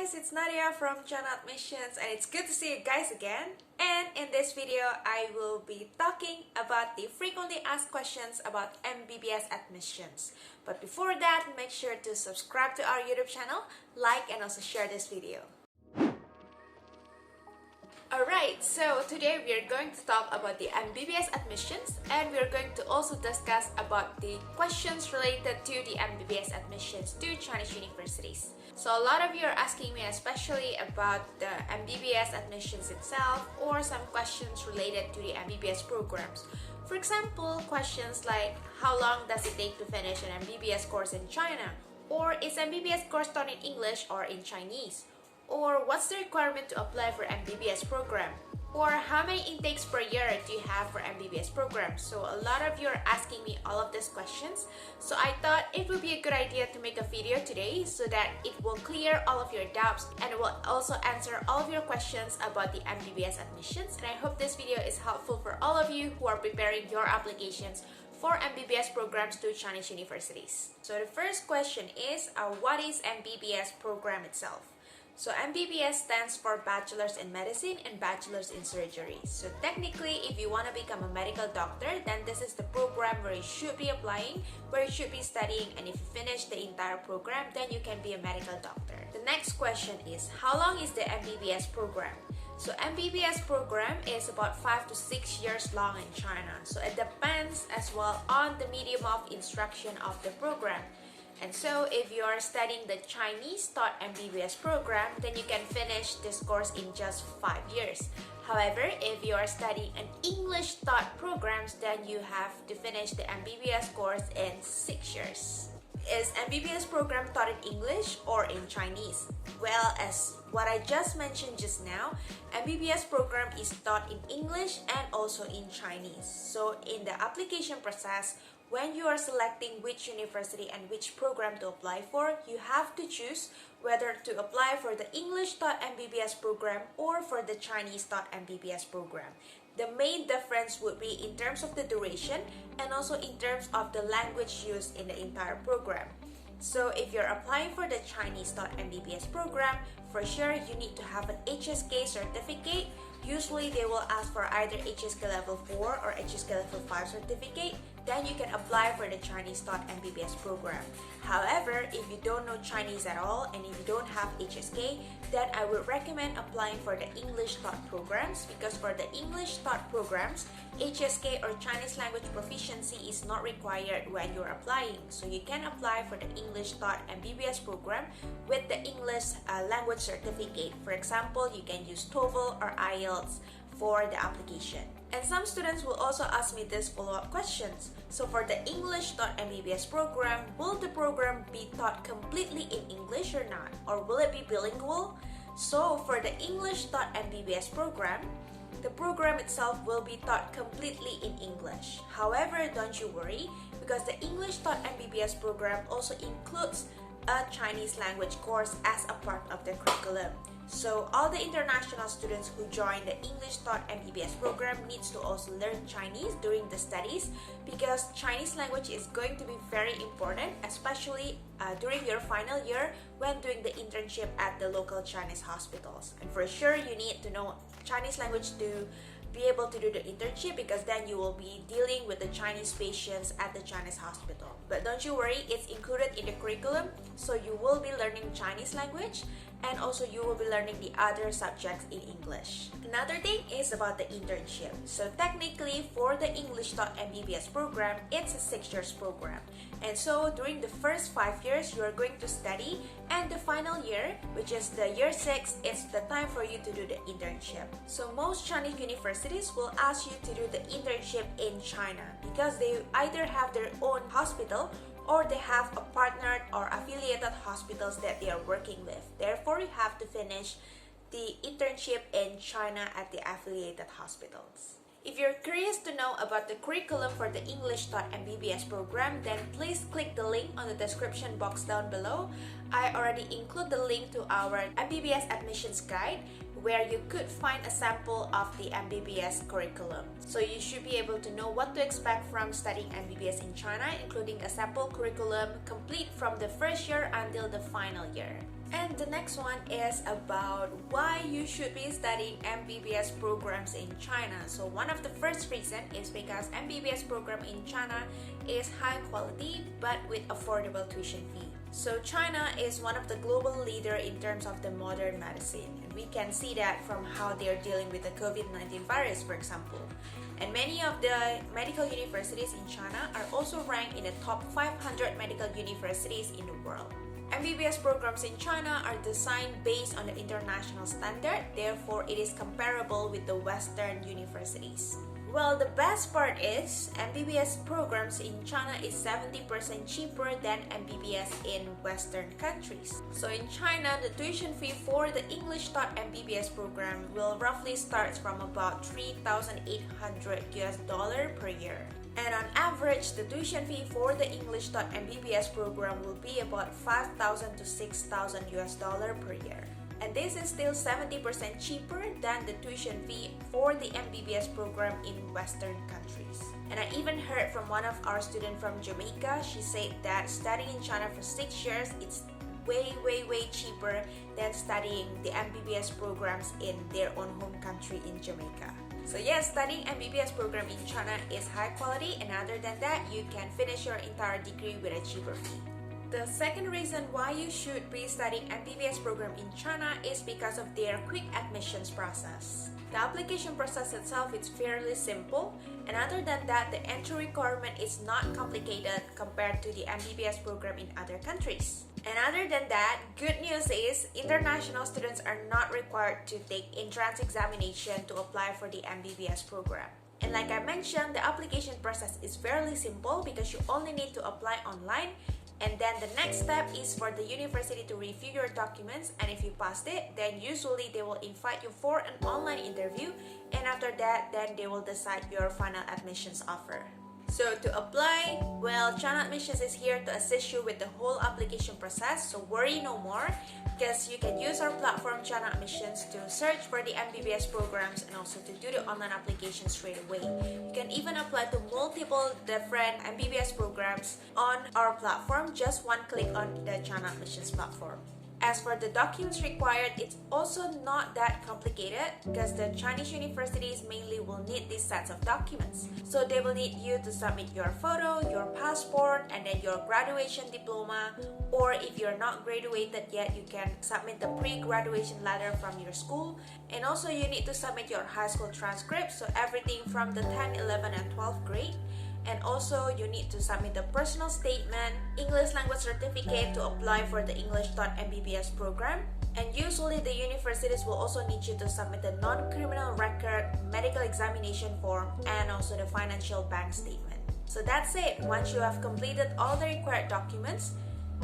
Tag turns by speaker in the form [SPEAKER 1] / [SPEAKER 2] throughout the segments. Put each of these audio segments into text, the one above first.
[SPEAKER 1] guys, it's Nadia from Channel Admissions and it's good to see you guys again. And in this video, I will be talking about the frequently asked questions about MBBS admissions. But before that, make sure to subscribe to our YouTube channel, like and also share this video. Alright, so today we are going to talk about the MBBS admissions and we are going to also discuss about the questions related to the MBBS admissions to Chinese universities. So a lot of you are asking me especially about the MBBS admissions itself or some questions related to the MBBS programs. For example, questions like how long does it take to finish an MBBS course in China? Or is MBBS course taught in English or in Chinese? Or what's the requirement to apply for MBBS program? Or how many intakes per year do you have for MBBS programs? So a lot of you are asking me all of these questions. So I thought it would be a good idea to make a video today so that it will clear all of your doubts and it will also answer all of your questions about the MBBS admissions. And I hope this video is helpful for all of you who are preparing your applications for MBBS programs to Chinese universities. So the first question is, what is MBBS program itself? So MBBS stands for Bachelor's in Medicine and Bachelor's in Surgery. So technically, if you want to become a medical doctor, then this is the program where you should be applying, where you should be studying, and if you finish the entire program, then you can be a medical doctor. The next question is, how long is the MBBS program? So MBBS program is about 5 to 6 years long in China. So it depends as well on the medium of instruction of the program. And so if you are studying the Chinese taught MBBS program, then you can finish this course in just 5 years. However, if you are studying an English taught programs, then you have to finish the MBBS course in 6 years. Is MBBS program taught in English or in Chinese? Well, as what I just mentioned just now, MBBS program is taught in English and also in Chinese. So in the application process, when you are selecting which university and which program to apply for, you have to choose whether to apply for the English taught MBBS program or for the Chinese taught MBBS program. The main difference would be in terms of the duration and also in terms of the language used in the entire program. So if you're applying for the Chinese taught MBBS program, for sure you need to have an HSK certificate. Usually they will ask for either HSK level 4 or HSK level 5 certificate. Then you can apply for the Chinese taught MBBS program. However, if you don't know Chinese at all and if you don't have HSK, then I would recommend applying for the English taught programs, because for the English taught programs, HSK or Chinese language proficiency is not required when you're applying. So you can apply for the English taught MBBS program with the English language certificate. For example, you can use TOEFL or IELTS for the application. And some students will also ask me this follow-up questions. So for the English taught MBBS program, will the program be taught completely in English or not? Or will it be bilingual? So for the English taught MBBS program, the program itself will be taught completely in English. However, don't you worry, because the English taught MBBS program also includes a Chinese language course as a part of the curriculum. So all the international students who join the English taught MBBS program needs to also learn Chinese during the studies, because Chinese language is going to be very important, especially during your final year when doing the internship at the local Chinese hospitals. And for sure you need to know Chinese language to be able to do the internship, because then you will be dealing with the Chinese patients at the Chinese hospital. But don't you worry, it's included in the curriculum, so you will be learning Chinese language and also you will be learning the other subjects in English. Another thing is about the internship. So technically for the English taught MBBS program, it's a 6 years program. And so during the first 5 years, you are going to study, and the final year, which is the year 6, is the time for you to do the internship. So most Chinese universities will ask you to do the internship in China because they either have their own hospital or they have a partnered or affiliated hospitals that they are working with. Therefore, you have to finish the internship in China at the affiliated hospitals. If you're curious to know about the curriculum for the English taught MBBS program, then please click the link on the description box down below. I already include the link to our MBBS admissions guide, where you could find a sample of the MBBS curriculum. So you should be able to know what to expect from studying MBBS in China, including a sample curriculum complete from the first year until the final year. And the next one is about why you should be studying MBBS programs in China. So one of the first reason is because MBBS program in China is high quality but with affordable tuition fee. So China is one of the global leader in terms of the modern medicine. And we can see that from how they are dealing with the COVID-19 virus, for example. And many of the medical universities in China are also ranked in the top 500 medical universities in the world. MBBS programs in China are designed based on the international standard, therefore it is comparable with the Western universities. Well, the best part is MBBS programs in China is 70% cheaper than MBBS in Western countries. So in China, the tuition fee for the English taught MBBS program will roughly start from about $3,800 per year. And on average, the tuition fee for the English taught MBBS program will be about $5,000 to $6,000 per year. And this is still 70% cheaper than the tuition fee for the MBBS program in Western countries. And I even heard from one of our students from Jamaica, she said that studying in China for 6 years, it's way cheaper than studying the MBBS programs in their own home country in Jamaica. So yes, studying MBBS program in China is high quality, and other than that, you can finish your entire degree with a cheaper fee. The second reason why you should be studying MBBS program in China is because of their quick admissions process. The application process itself is fairly simple, and other than that, the entry requirement is not complicated compared to the MBBS program in other countries. And other than that, good news is international students are not required to take entrance examination to apply for the MBBS program. And like I mentioned, the application process is fairly simple because you only need to apply online. And then the next step is for the university to review your documents, and if you passed it, then usually they will invite you for an online interview, and after that, then they will decide your final admissions offer. So to apply, well, China Admissions is here to assist you with the whole application process, so worry no more, because you can use our platform China Admissions to search for the MBBS programs and also to do the online application straight away. You can even apply to multiple different MBBS programs on our platform, just one click on the China Admissions platform. As for the documents required, it's also not that complicated because the Chinese universities mainly will need these sets of documents. So they will need you to submit your photo, your passport, and then your graduation diploma, or if you're not graduated yet, you can submit the pre-graduation letter from your school. And also you need to submit your high school transcript, so everything from the 10, 11, and 12th grade. And also you need to submit the personal statement, English language certificate to apply for the English taught MBBS program. And usually the universities will also need you to submit the non-criminal record medical examination form and also the financial bank statement. So that's it. Once you have completed all the required documents,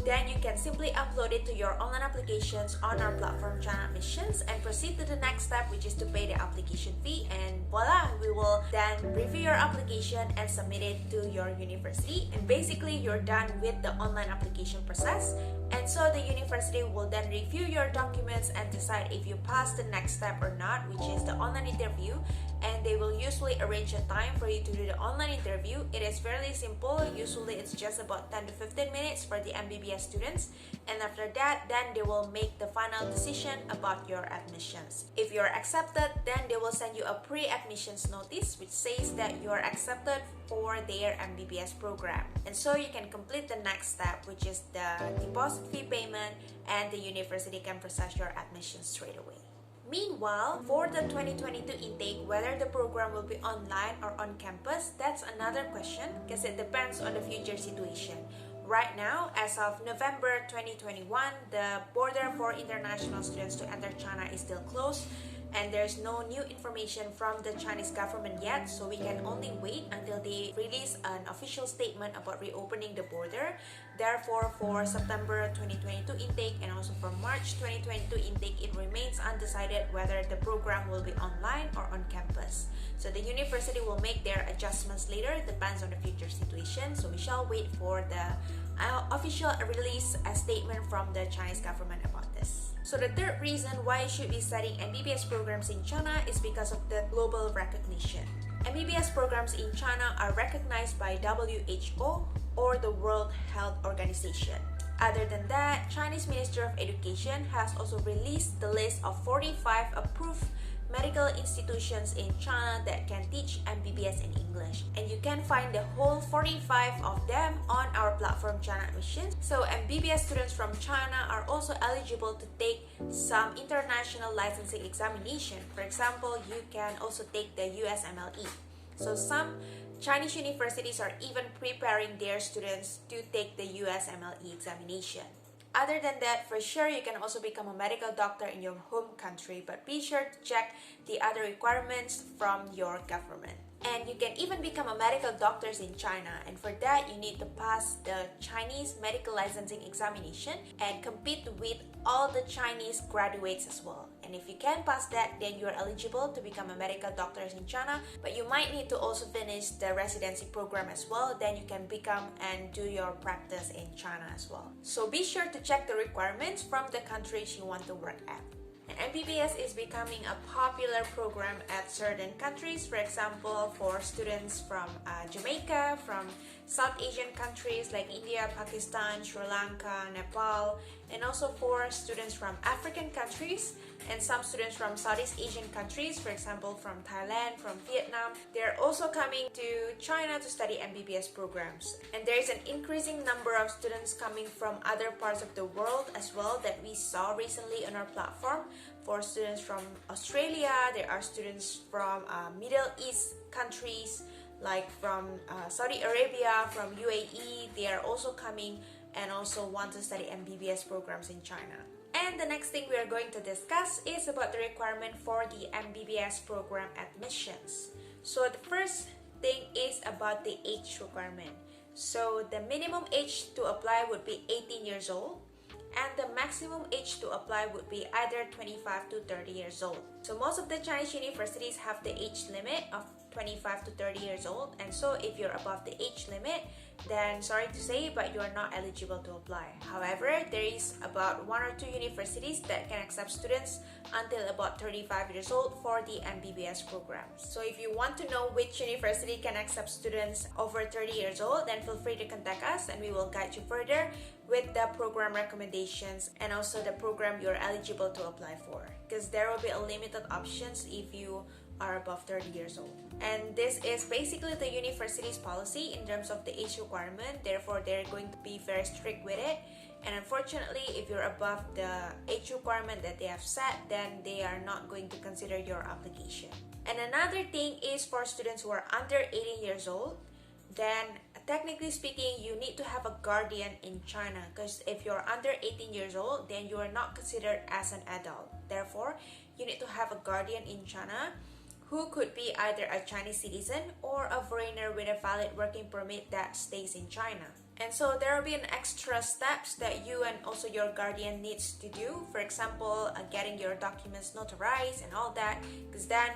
[SPEAKER 1] then you can simply upload it to your online applications on our platform China Admissions and proceed to the next step, which is to pay the application fee, and voila, we will then review your application and submit it to your university, and basically you're done with the online application process. And so the university will then review your documents and decide if you pass the next step or not, which is the online interview, and they will usually arrange a time for you to do the online interview. It is fairly simple. Usually it's just about 10 to 15 minutes for the MBBS students, and after that, then they will make the final decision about your admissions. If you're accepted, then they will send you a pre-admissions notice which says that you are accepted for their MBBS program, and so you can complete the next step, which is the deposit fee payment, and the university can process your admission straight away. Meanwhile, for the 2022 intake, whether the program will be online or on campus, that's another question because it depends on the future situation. Right now, as of November 2021, the border for international students to enter China is still closed, and there's no new information from the Chinese government yet, so we can only wait until they release an official statement about reopening the border. Therefore, for September 2022 intake and also for March 2022 intake, it remains undecided whether the program will be online or on campus. So the university will make their adjustments later, it depends on the future situation, so we shall wait for the official release a statement from the Chinese government about this. So the third reason why you should be studying MBBS programs in China is because of the global recognition. MBBS programs in China are recognized by WHO or the World Health Organization. Other than that, Chinese Ministry of Education has also released the list of 45 approved medical institutions in China that can teach MBBS in English, and you can find the whole 45 of them on our platform China Admissions. So MBBS students from China are also eligible to take some international licensing examination. For example, you can also take the USMLE. So some Chinese universities are even preparing their students to take the USMLE examination. Other than that, for sure, you can also become a medical doctor in your home country, but be sure to check the other requirements from your government. And you can even become a medical doctor in China, and for that you need to pass the Chinese medical licensing examination and compete with all the Chinese graduates as well. And if you can pass that, then you are eligible to become a medical doctor in China, but you might need to also finish the residency program as well. Then you can become and do your practice in China as well. So be sure to check the requirements from the countries you want to work at. And MBBS is becoming a popular program at certain countries. For example, for students from Jamaica, from South Asian countries like India, Pakistan, Sri Lanka, Nepal, and also for students from African countries and some students from Southeast Asian countries, for example from Thailand, from Vietnam. They're also coming to China to study MBBS programs. And there is an increasing number of students coming from other parts of the world as well that we saw recently on our platform. For students from Australia, there are students from Middle East countries like from Saudi Arabia, from UAE. They are also coming and also want to study MBBS programs in China. And the next thing we are going to discuss is about the requirement for the MBBS program admissions. So the first thing is about the age requirement. So the minimum age to apply would be 18 years old, and the maximum age to apply would be either 25 to 30 years old. So most of the Chinese universities have the age limit of 25 to 30 years old, and so if you're above the age limit, then sorry to say, but you are not eligible to apply. However, there is about 1 or 2 universities that can accept students until about 35 years old for the MBBS programs. So if you want to know which university can accept students over 30 years old, then feel free to contact us and we will guide you further with the program recommendations and also the program you're eligible to apply for, because there will be a limited options if you are above 30 years old. And this is basically the university's policy in terms of the age requirement. Therefore, they're going to be very strict with it. And unfortunately, if you're above the age requirement that they have set, then they are not going to consider your application. And another thing is for students who are under 18 years old, then technically speaking, you need to have a guardian in China, because if you're under 18 years old, then you are not considered as an adult. Therefore, you need to have a guardian in China who could be either a Chinese citizen or a foreigner with a valid working permit that stays in China. And so there will be an extra steps that you and also your guardian needs to do. For example, getting your documents notarized and all that, because then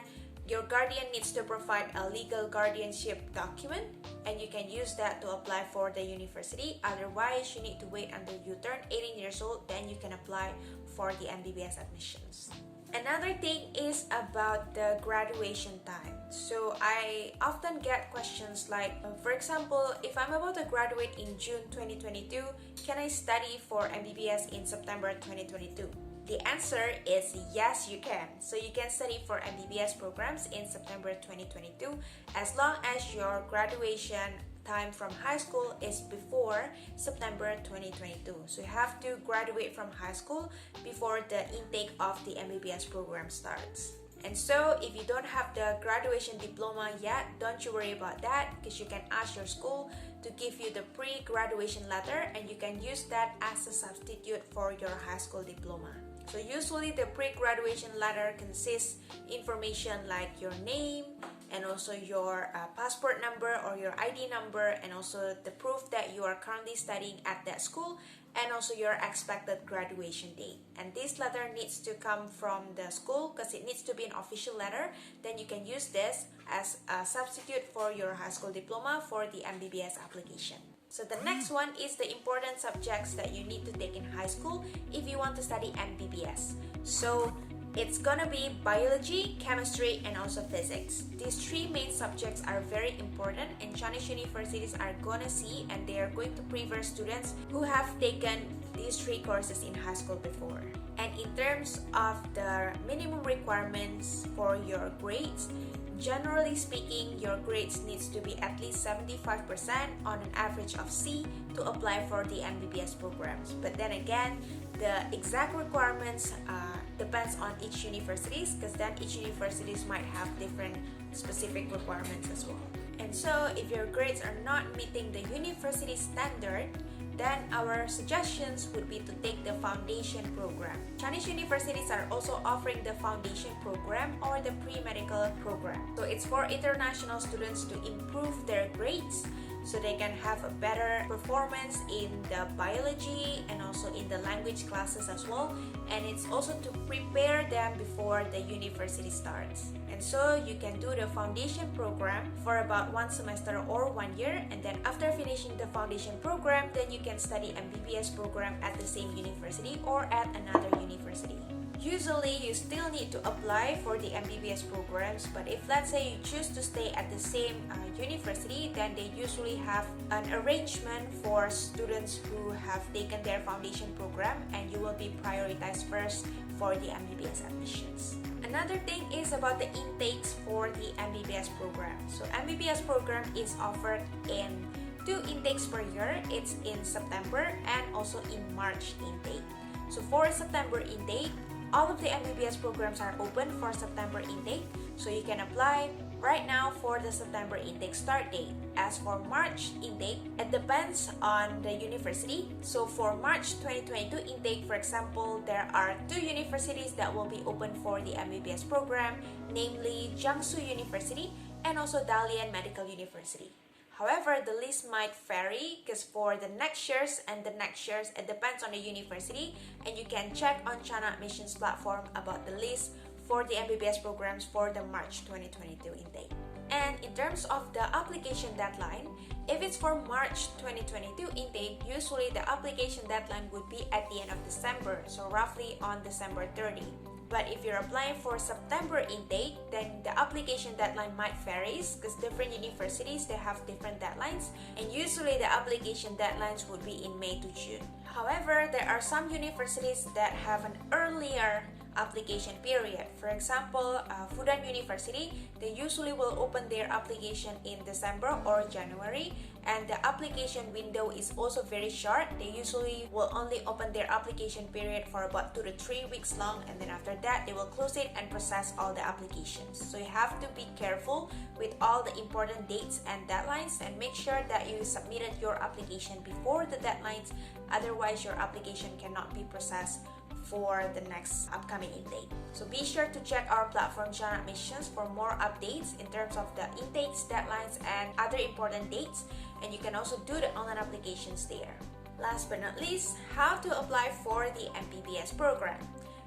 [SPEAKER 1] your guardian needs to provide a legal guardianship document, and you can use that to apply for the university. Otherwise, you need to wait until you turn 18 years old, then you can apply for the MBBS admissions. Another thing is about the graduation time. So I often get questions like, for example, if I'm about to graduate in June 2022, can I study for MBBS in September 2022? The answer is yes, you can. So you can study for MBBS programs in September 2022 as long as your graduation time from high school is before September 2022. So you have to graduate from high school before the intake of the MBBS program starts. And so if you don't have the graduation diploma yet, don't you worry about that, because you can ask your school to give you the pre-graduation letter and you can use that as a substitute for your high school diploma. So usually the pre-graduation letter consists information like your name and also your passport number or your ID number, and also the proof that you are currently studying at that school, and also your expected graduation date. And this letter needs to come from the school because it needs to be an official letter. Then you can use this as a substitute for your high school diploma for the MBBS application. So the next one is the important subjects that you need to take in high school if you want to study MBBS. So It's gonna be biology, chemistry, and also physics. These three main subjects are very important, and Chinese universities are gonna see, and they are going to prefer students who have taken these three courses in high school before. And in terms of the minimum requirements for your grades, generally speaking, your grades needs to be at least 75% on an average of C to apply for the MBBS programs. But then again, the exact requirements depends on each universities, because then each universities might have different specific requirements as well. And so if your grades are not meeting the university standard, then our suggestions would be to take the foundation program. Chinese universities are also offering the foundation program or the pre-medical program. So it's for international students to improve their grades so they can have a better performance in the biology and also in the language classes as well. And it's also to prepare them before the university starts. And so you can do the foundation program for about 1 semester or 1 year, and then after finishing the foundation program, then you can study MBBS program at the same university or at another university. Usually, you still need to apply for the MBBS programs, but if let's say you choose to stay at the same university, then they usually have an arrangement for students who have taken their foundation program, and you will be prioritized first for the MBBS admissions. Another thing is about the intakes for the MBBS program. So MBBS program is offered in 2 intakes per year. It's in September and also in March intake. So for September intake, all of the MBBS programs are open for September intake, so you can apply right now for the September intake start date. As for March intake, it depends on the university. So for March 2022 intake, for example, there are 2 universities that will be open for the MBBS program, namely Jiangsu University and also Dalian Medical University. However, the list might vary because for the next years and the next years, it depends on the university, and you can check on China Admissions platform about the list for the MBBS programs for the March 2022 intake. And in terms of the application deadline, if it's for March 2022 intake, usually the application deadline would be at the end of December, so roughly on December 30. But if you're applying for September intake, then the application deadline might vary because different universities, they have different deadlines, and usually the application deadlines would be in May to June. However, there are some universities that have an earlier application period. For example, Fudan University, they usually will open their application in December or January, and the application window is also very short. They usually will only open their application period for about 2 to 3 weeks long, and then after that they will close it and process all the applications. So you have to be careful with all the important dates and deadlines, and make sure that you submitted your application before the deadlines, otherwise your application cannot be processed for the next upcoming intake. So be sure to check our platform China Admissions for more updates in terms of the intakes, deadlines, and other important dates, and you can also do the online applications there. Last but not least, how to apply for the MBBS program.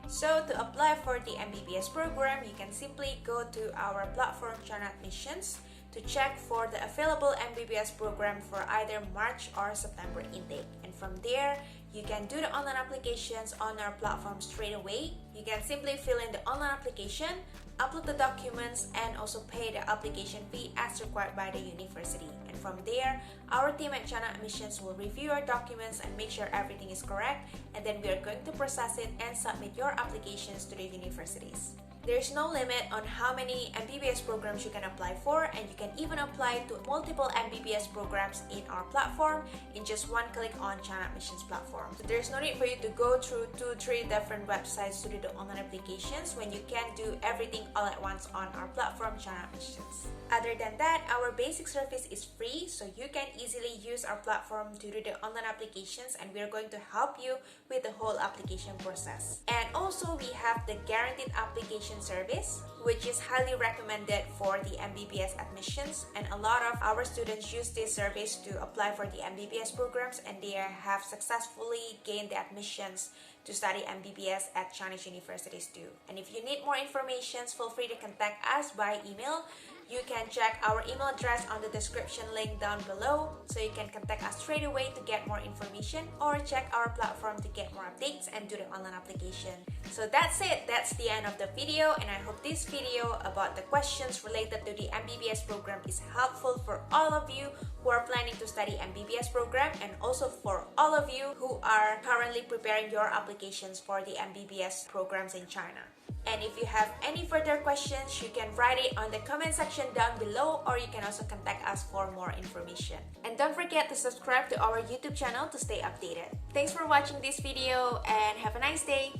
[SPEAKER 1] So to apply for the MBBS program, you can simply go to our platform China Admissions to check for the available MBBS program for either March or September intake. And from there, you can do the online applications on our platform straight away. You can simply fill in the online application, upload the documents, and also pay the application fee as required by the university. And from there, our team at China Admissions will review your documents and make sure everything is correct, and then we are going to process it and submit your applications to the universities. There's no limit on how many MBBS programs you can apply for, and you can even apply to multiple MBBS programs in our platform in just one click on China Admissions platform. So there's no need for you to go through 2-3 different websites to do the online applications when you can do everything all at once on our platform China Admissions. Other than that, our basic service is free, so you can easily use our platform to do the online applications, and we're going to help you with the whole application process. And also, we have the guaranteed application service, which is highly recommended for the MBBS admissions, and a lot of our students use this service to apply for the MBBS programs, and they have successfully gained the admissions to study MBBS at Chinese universities too. And if you need more information, feel free to contact us by email. You can check our email address on the description link down below, so you can contact us straight away to get more information, or check our platform to get more updates and do the online application. So that's it, that's the end of the video, and I hope this video about the questions related to the MBBS program is helpful for all of you who are planning to study MBBS program, and also for all of you who are currently preparing your applications for the MBBS programs in China. And if you have any further questions, you can write it on the comment section down below, or you can also contact us for more information. And don't forget to subscribe to our YouTube channel to stay updated. Thanks for watching this video and have a nice day!